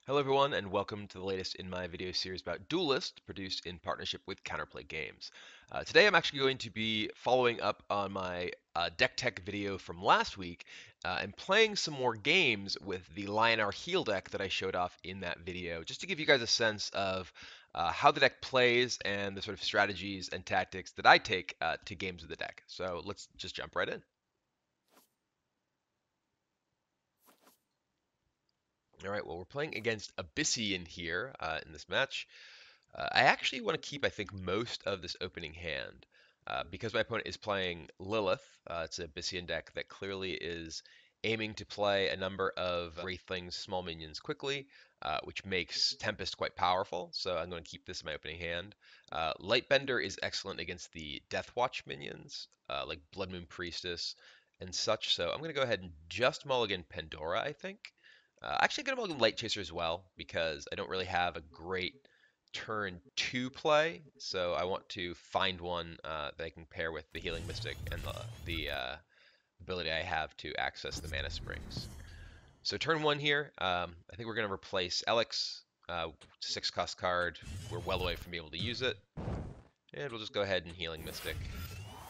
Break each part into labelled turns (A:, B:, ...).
A: Hello everyone and welcome to the latest in my video series about Duelyst, produced in partnership with Counterplay Games. Today I'm actually going to be following up on my deck tech video from last week and playing some more games with the Lyonar Heal deck that I showed off in that video, just to give you guys a sense of how the deck plays and the sort of strategies and tactics that I take to games with the deck. So let's just jump right in. All right, well, we're playing against Abyssian here in this match. I actually want to keep, I think, most of this opening hand because my opponent is playing Lilith. It's an Abyssian deck that clearly is aiming to play a number of Wraithlings, small minions quickly, which makes Tempest quite powerful. So I'm going to keep this in my opening hand. Lightbender is excellent against the Deathwatch minions, like Blood Moon Priestess and such. So I'm going to go ahead and just mulligan Pandora, I think. Actually, I'm going to mulligan Light Chaser as well because I don't really have a great turn 2 play, so I want to find one that I can pair with the Healing Mystic and the ability I have to access the Mana Springs. So turn 1 here, I think we're going to replace Elix, 6 cost card. We're well away from being able to use it, and we'll just go ahead and Healing Mystic,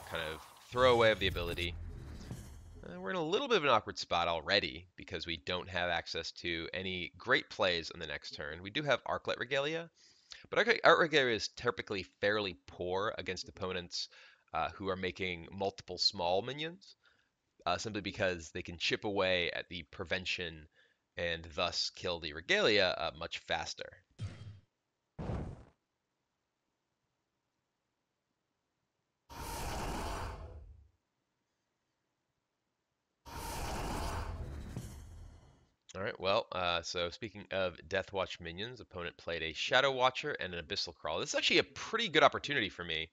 A: kind of throw away of the ability. We're in a little bit of an awkward spot already because we don't have access to any great plays on the next turn. We do have Arclight Regalia, but Outrigger is typically fairly poor against opponents who are making multiple small minions, simply because they can chip away at the prevention and thus kill the Regalia much faster. All right, well, so speaking of Deathwatch minions, opponent played a Shadow Watcher and an Abyssal Crawl. This is actually a pretty good opportunity for me.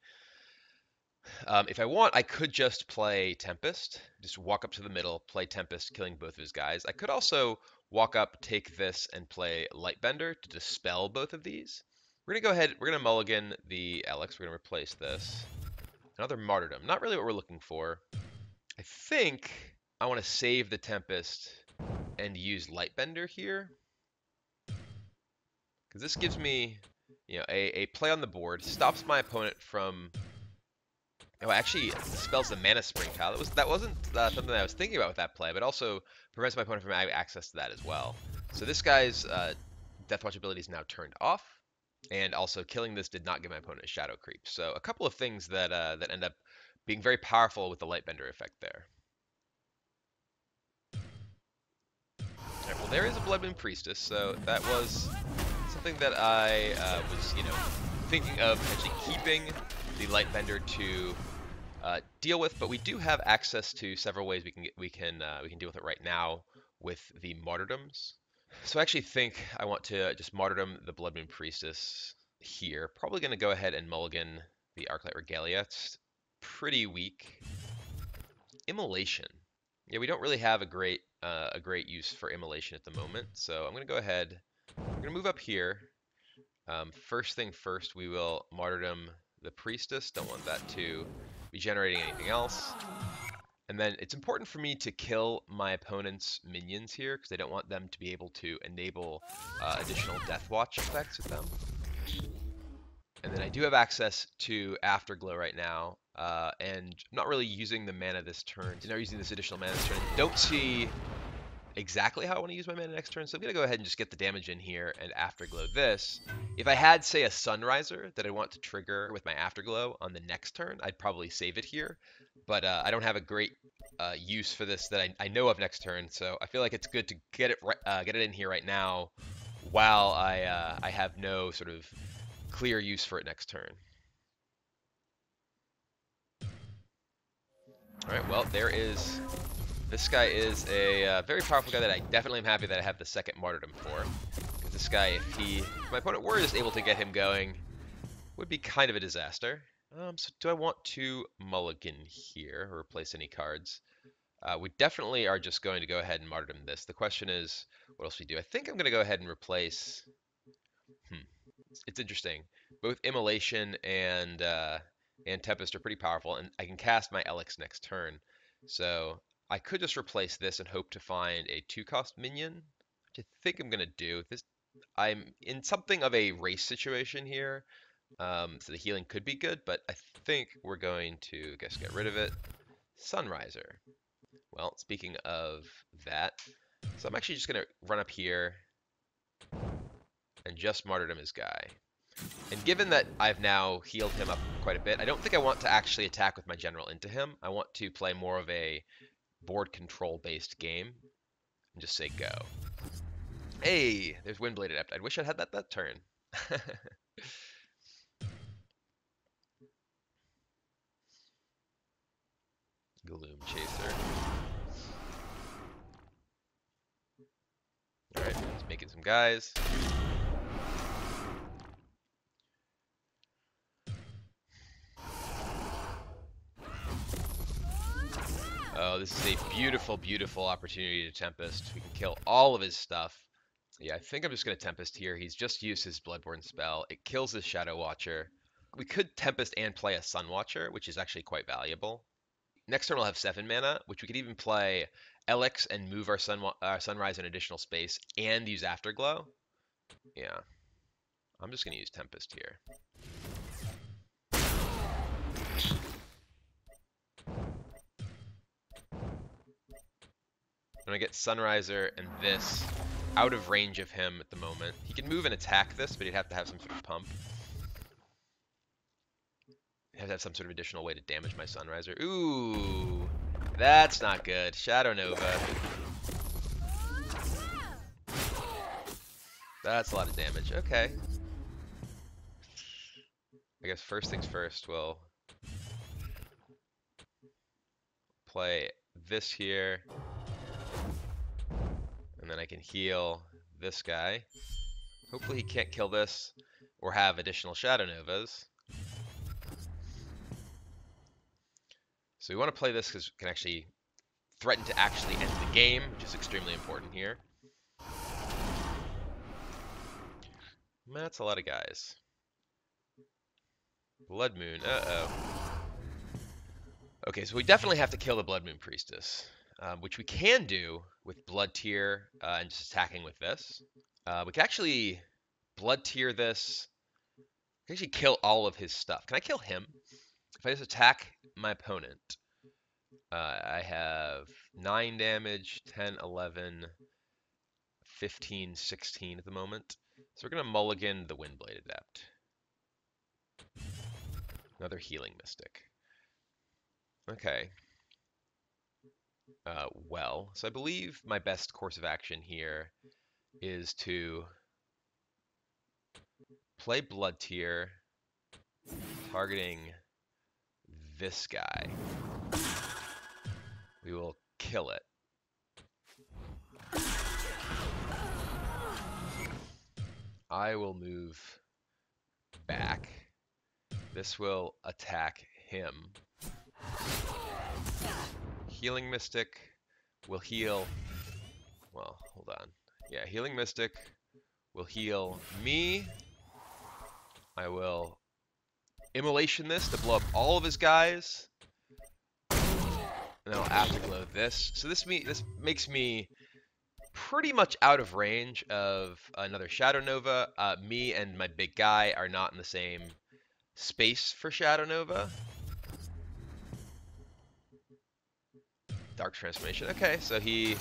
A: If I want, I could just play Tempest, just walk up to the middle, play Tempest, killing both of his guys. I could also walk up, take this, and play Lightbender to dispel both of these. We're gonna go ahead, we're gonna mulligan the Alex, we're gonna replace this. Another Martyrdom, not really what we're looking for. I think I want to save the Tempest and use Lightbender here, because this gives me, a play on the board, stops my opponent from. Oh, actually, dispels the Mana Spring tile. That wasn't something I was thinking about with that play, but also prevents my opponent from having access to that as well. So this guy's Deathwatch ability is now turned off, and also killing this did not give my opponent a Shadow Creep. So a couple of things that end up being very powerful with the Lightbender effect there. All right, well, there is a Blood Moon Priestess, so that was something that I was, thinking of actually keeping the Lightbender to deal with, but we do have access to several ways we can deal with it right now with the martyrdoms. So I actually think I want to just martyrdom the Blood Moon Priestess here. Probably going to go ahead and mulligan the Arclight Regalia. It's pretty weak. Immolation. Yeah, we don't really have a great use for immolation at the moment, so I'm going to go ahead. We're going to move up here. First thing first, we will martyrdom the priestess. Don't want that to be generating anything else. And then it's important for me to kill my opponent's minions here because I don't want them to be able to enable additional Deathwatch effects with them. And then I do have access to Afterglow right now, and I'm not really using the mana this turn. I'm not using this additional mana this turn. Don't see exactly how I want to use my mana next turn, so I'm going to go ahead and just get the damage in here and Afterglow this. If I had, say, a Sunriser that I want to trigger with my Afterglow on the next turn, I'd probably save it here, but I don't have a great use for this that I know of next turn, so I feel like it's good to get it in here right now while I have no sort of clear use for it next turn. All right, well, this guy is a very powerful guy that I definitely am happy that I have the second martyrdom for. Because this guy, if my opponent were just able to get him going, would be kind of a disaster. So do I want to mulligan here or replace any cards? We definitely are just going to go ahead and martyrdom this. The question is, what else we do? I think I'm going to go ahead and replace. It's interesting. Both Immolation and Tempest are pretty powerful, and I can cast my Elix next turn. So I could just replace this and hope to find a 2-cost minion, which I think I'm going to do. I'm in something of a race situation here, so the healing could be good, but I think we're going to, I guess, get rid of it. Sunriser. Well, speaking of that, so I'm actually just going to run up here and just martyrdom his guy. And given that I've now healed him up quite a bit, I don't think I want to actually attack with my general into him. I want to play more of a board control based game and just say go. Hey, there's Windblade Adept. I wish I had that turn. Gloom Chaser. Alright, he's making some guys. Oh, this is a beautiful, beautiful opportunity to Tempest. We can kill all of his stuff. Yeah, I think I'm just going to Tempest here. He's just used his Bloodborne spell. It kills his Shadow Watcher. We could Tempest and play a Sun Watcher, which is actually quite valuable. Next turn we'll have 7 mana, which we could even play Elix and move our Sunrise an additional space and use Afterglow. Yeah, I'm just going to use Tempest here. I'm going to get Sunriser and this out of range of him at the moment. He can move and attack this, but he'd have to have some sort of pump. He'd have to have some sort of additional way to damage my Sunriser. Ooh, that's not good. Shadow Nova. That's a lot of damage. Okay. I guess first things first, we'll play this here. And then I can heal this guy. Hopefully he can't kill this or have additional Shadow Novas. So we want to play this because we can actually threaten to actually end the game, which is extremely important here. That's a lot of guys. Blood Moon, uh-oh. Okay, so we definitely have to kill the Blood Moon Priestess, which we can do with Blood Tier and just attacking with this. We can actually Blood Tier this. We can actually kill all of his stuff. Can I kill him? If I just attack my opponent, I have 9 damage, 10, 11, 15, 16 at the moment. So we're going to mulligan the Windblade Adept. Another Healing Mystic. Okay. Well, so I believe my best course of action here is to play Blood Tier, targeting this guy. We will kill it. I will move back. This will attack him. Healing Mystic will heal. Well, hold on. Yeah, Healing Mystic will heal me. I will Immolation this to blow up all of his guys. And then I'll Afterglow this. So this makes me pretty much out of range of another Shadow Nova. Me and my big guy are not in the same space for Shadow Nova. Dark Transformation. Okay, so he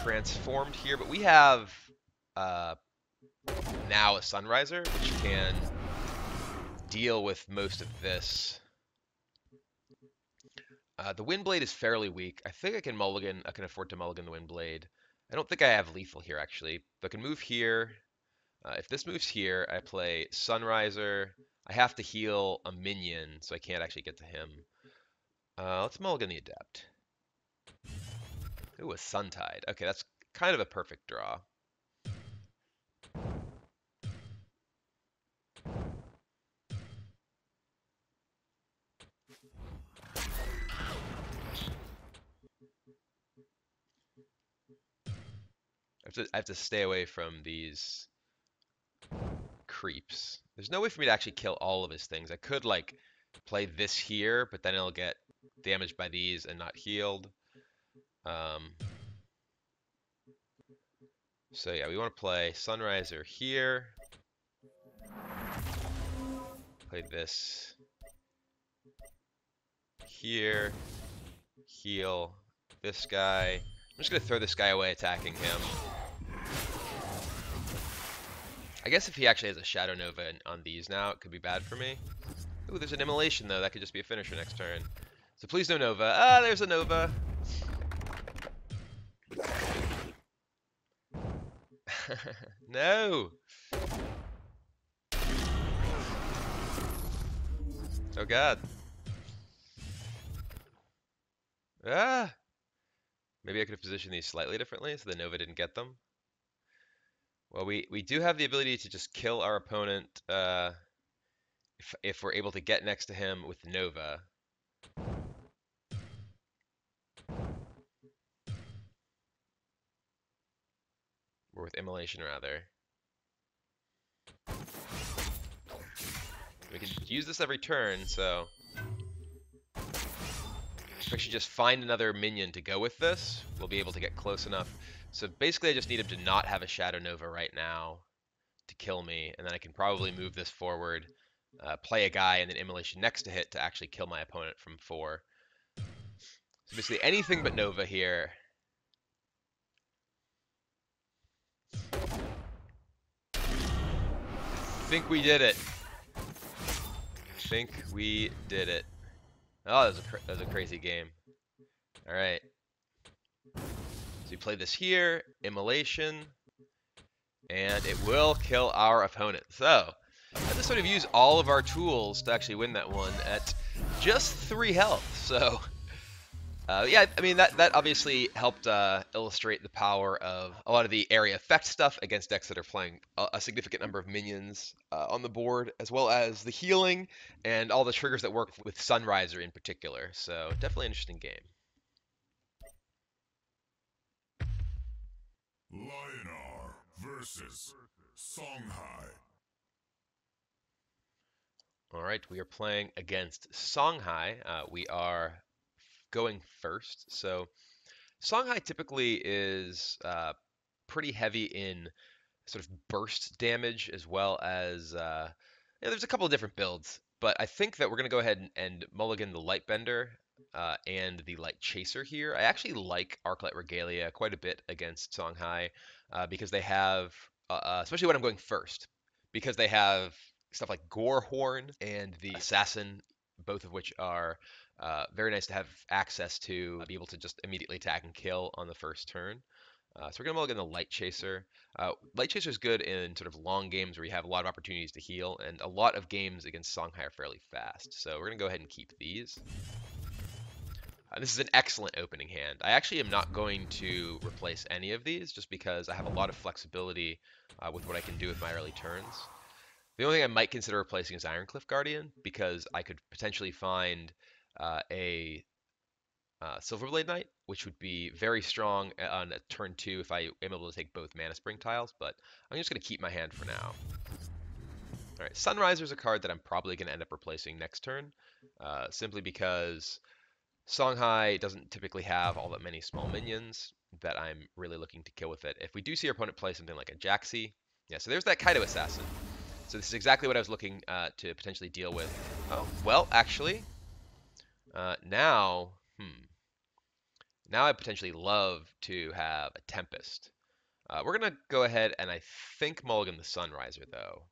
A: transformed here, but we have now a Sunriser, which can deal with most of this. The Windblade is fairly weak. I think I can mulligan. I can afford to mulligan the Windblade. I don't think I have lethal here, actually. But I can move here. If this moves here, I play Sunriser. I have to heal a minion, so I can't actually get to him. Let's mulligan the Adept. Ooh, a Suntide. Okay, that's kind of a perfect draw. I have to stay away from these creeps. There's no way for me to actually kill all of his things. I could, like, play this here, but then it'll get damaged by these and not healed. So yeah, we want to play Sunriser here. Play this here. Heal this guy. I'm just going to throw this guy away attacking him. I guess if he actually has a Shadow Nova on these now, it could be bad for me. Ooh, there's an Immolation, though. That could just be a finisher next turn. So please no Nova. Ah, there's a Nova. No. Oh, God. Ah. Maybe I could have positioned these slightly differently so the Nova didn't get them. Well, we do have the ability to just kill our opponent if we're able to get next to him with Nova. Or with Immolation, rather. We can use this every turn, so if I should just find another minion to go with this, we'll be able to get close enough. So basically, I just need him to not have a Shadow Nova right now to kill me, and then I can probably move this forward, play a guy, and then Immolation next to hit to actually kill my opponent from 4. So basically, anything but Nova here. I think we did it. I think we did it. Oh, that was a crazy game. All right. So you play this here, Immolation, and it will kill our opponent. So, I had to sort of use all of our tools to actually win that one at just 3 health. So, yeah, I mean, that obviously helped illustrate the power of a lot of the area effect stuff against decks that are playing a significant number of minions on the board, as well as the healing and all the triggers that work with Sunriser in particular. So, definitely an interesting game.
B: Lyonar versus Songhai.
A: All right, we are playing against Songhai. We are going first. So Songhai typically is pretty heavy in sort of burst damage as well as yeah, there's a couple of different builds, but I think that we're gonna go ahead and mulligan the Lightbender and the Light Chaser here. I actually like Arclight Regalia quite a bit against Songhai because they have, especially when I'm going first, because they have stuff like Gorehorn and the Assassin, both of which are very nice to have access to, be able to just immediately attack and kill on the first turn. So we're gonna mulligan the Light Chaser. Light Chaser is good in sort of long games where you have a lot of opportunities to heal, and a lot of games against Songhai are fairly fast. So we're gonna go ahead and keep these. This is an excellent opening hand. I actually am not going to replace any of these just because I have a lot of flexibility with what I can do with my early turns. The only thing I might consider replacing is Ironcliff Guardian because I could potentially find a Silverblade Knight, which would be very strong on a turn 2 if I am able to take both Mana Spring tiles, but I'm just going to keep my hand for now. Alright, Sunriser is a card that I'm probably going to end up replacing next turn, simply because Songhai doesn't typically have all that many small minions that I'm really looking to kill with it. If we do see our opponent play something like a Jaxi, yeah, so there's that Kaido Assassin. So this is exactly what I was looking to potentially deal with. Oh, well, actually, now, now I potentially love to have a Tempest. We're going to go ahead and I think mulligan the Sunriser, though.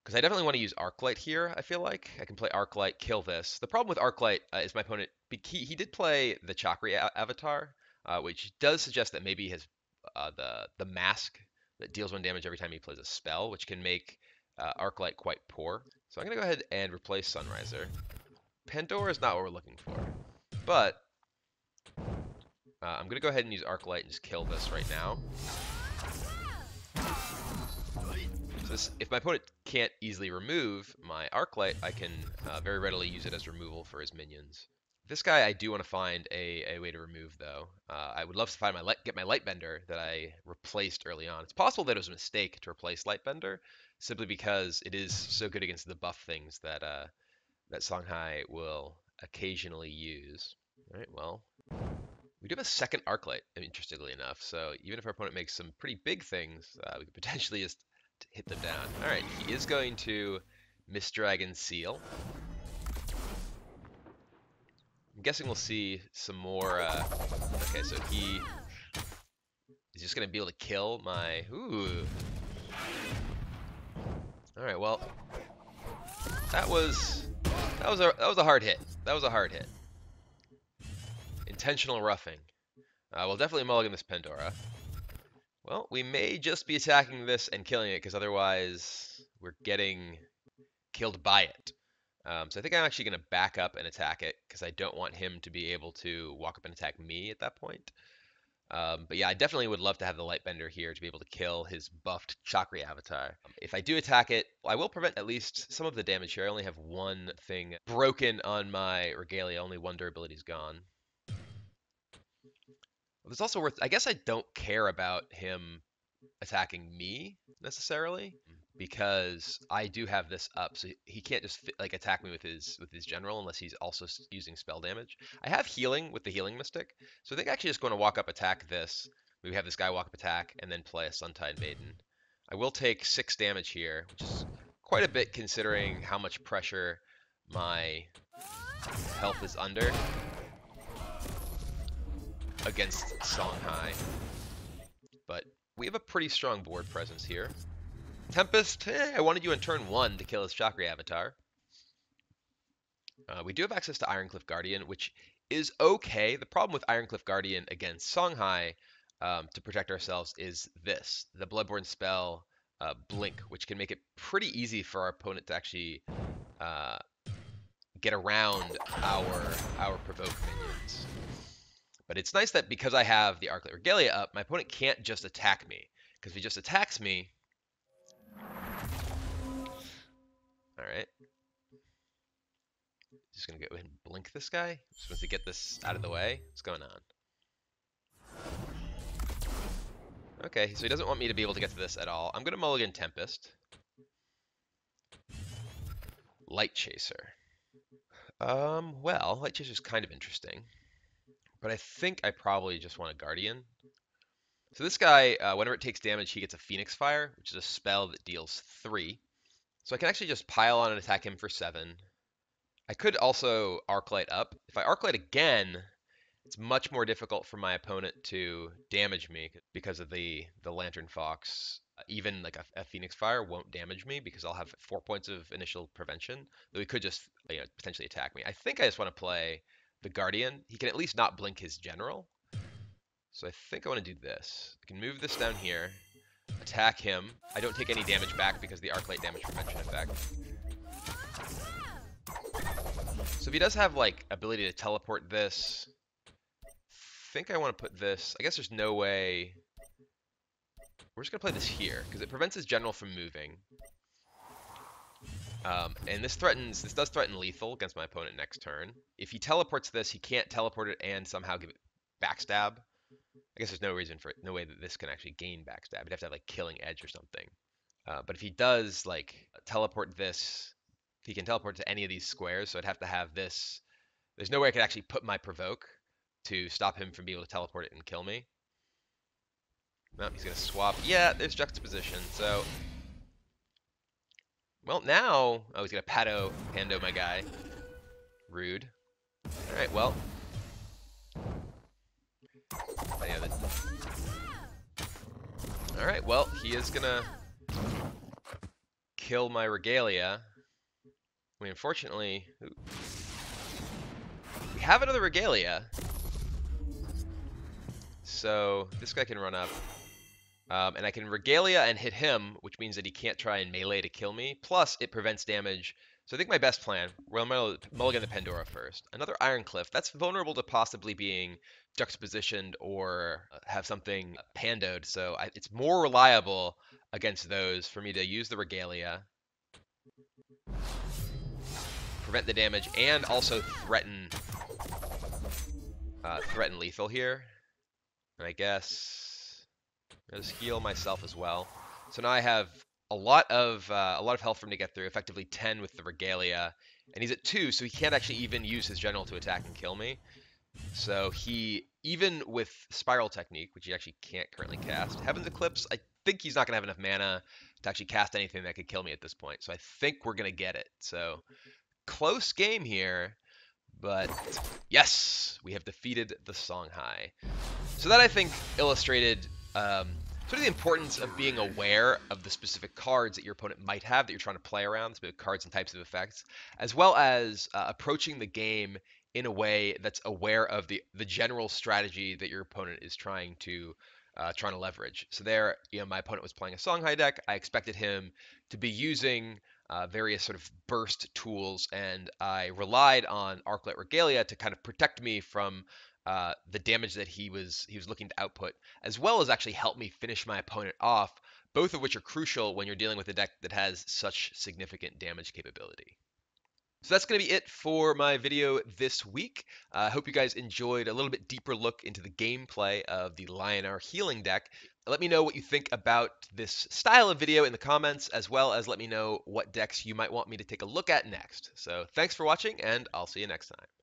A: Because I definitely want to use Arclight here, I feel like. I can play Arclight, kill this. The problem with Arclight is my opponent, he did play the Chakri avatar, which does suggest that maybe he has the mask that deals 1 damage every time he plays a spell, which can make Arclight quite poor. So I'm going to go ahead and replace Sunriser. Pandora is not what we're looking for. But I'm going to go ahead and use Arclight and just kill this right now. So this, if my opponent can't easily remove my Arclight, I can very readily use it as removal for his minions. This guy I do want to find a way to remove, though. I would love to find get my Lightbender that I replaced early on. It's possible that it was a mistake to replace Lightbender, simply because it is so good against the buff things that that Songhai will occasionally use. All right, well, We do have a second Arclight, interestingly enough, so even if our opponent makes some pretty big things, we could potentially just hit them down. Alright, he is going to Mistdragon Seal. I'm guessing we'll see some more, okay, so he is just going to be able to kill my, ooh. Alright, well, that was a hard hit. That was a hard hit. Intentional roughing. We'll definitely mulligan this Pandora. Well, we may just be attacking this and killing it, because otherwise we're getting killed by it. So I think I'm actually going to back up and attack it, because I don't want him to be able to walk up and attack me at that point. But yeah, I definitely would love to have the Lightbender here to be able to kill his buffed Chakra avatar. If I do attack it, I will prevent at least some of the damage here. I only have one thing broken on my Regalia, only one durability's gone. It's also worth, I guess I don't care about him attacking me necessarily, because I do have this up, so he can't just like attack me with his general unless he's also using spell damage. I have healing with the healing mystic, so I think actually just going to walk up attack this. We have this guy walk up attack and then play a Suntide Maiden. I will take 6 damage here, which is quite a bit considering how much pressure my health is under against Songhai. But we have a pretty strong board presence here. Tempest, I wanted you in turn 1 to kill his Chakra avatar. We do have access to Ironcliff Guardian, which is okay. The problem with Ironcliff Guardian against Songhai, to protect ourselves, is this. The Bloodborne spell, Blink, which can make it pretty easy for our opponent to actually get around our provoke minions. But it's nice that because I have the Arclight Regalia up, my opponent can't just attack me. Because if he just attacks me... Alright. Just gonna go ahead and blink this guy. Just wants to get this out of the way. What's going on? Okay, so he doesn't want me to be able to get to this at all. I'm gonna mulligan Tempest. Light Chaser. Well, Light Chaser's kind of interesting. But I think I probably just want a Guardian. So this guy, whenever it takes damage, he gets a Phoenix Fire, which is a spell that deals 3. So I can actually just pile on and attack him for 7. I could also Arclight up. If I Arclight again, it's much more difficult for my opponent to damage me because of the Lantern Fox. Even like a Phoenix Fire won't damage me because I'll have 4 points of initial prevention. Though he could just potentially attack me. I think I just want to play the Guardian. He can at least not blink his general. So I think I want to do this. I can move this down here, attack him. I don't take any damage back because of the Arclight damage prevention effect. So if he does have like ability to teleport this, I think I want to put this. I guess there's no way. We're just gonna play this here because it prevents his general from moving. And this does threaten lethal against my opponent next turn. If he teleports this, he can't teleport it and somehow give it backstab. I guess there's no way that this can actually gain backstab. He'd have to have like killing edge or something. But if he does like teleport this, he can teleport to any of these squares, so I'd have to have this. There's no way I could actually put my provoke to stop him from being able to teleport it and kill me. No, he's gonna swap. Yeah, there's juxtaposition. So, well now, oh, he's gonna pando my guy. Rude. All right, well. All right, well, he is gonna kill my Regalia. I mean, unfortunately, we have another Regalia. So this guy can run up. And I can Regalia and hit him, which means that he can't try and melee to kill me. Plus, it prevents damage. So I think my best plan, well, I'm going to mulligan the Pandora first. Another Ironcliff. That's vulnerable to possibly being juxtapositioned or have something pandoed. So it's more reliable against those for me to use the Regalia, prevent the damage, and also threaten lethal here. And I guess I'll just heal myself as well. So now I have a lot of health for him to get through. Effectively 10 with the Regalia, and he's at 2, so he can't actually even use his general to attack and kill me. So he, even with Spiral Technique, which he actually can't currently cast, Heaven's Eclipse, I think he's not going to have enough mana to actually cast anything that could kill me at this point. So I think we're going to get it. So close game here, but yes, we have defeated the Songhai. So that I think illustrated sort of the importance of being aware of the specific cards that your opponent might have that you're trying to play around, specific cards and types of effects, as well as approaching the game in a way that's aware of the general strategy that your opponent is trying to leverage. So there, my opponent was playing a Songhai deck. I expected him to be using various sort of burst tools, and I relied on Arclight Regalia to kind of protect me from the damage that he was looking to output, as well as actually help me finish my opponent off, both of which are crucial when you're dealing with a deck that has such significant damage capability. So that's going to be it for my video this week. I hope you guys enjoyed a little bit deeper look into the gameplay of the Lyonar Healing deck. Let me know what you think about this style of video in the comments, as well as let me know what decks you might want me to take a look at next. So thanks for watching, and I'll see you next time.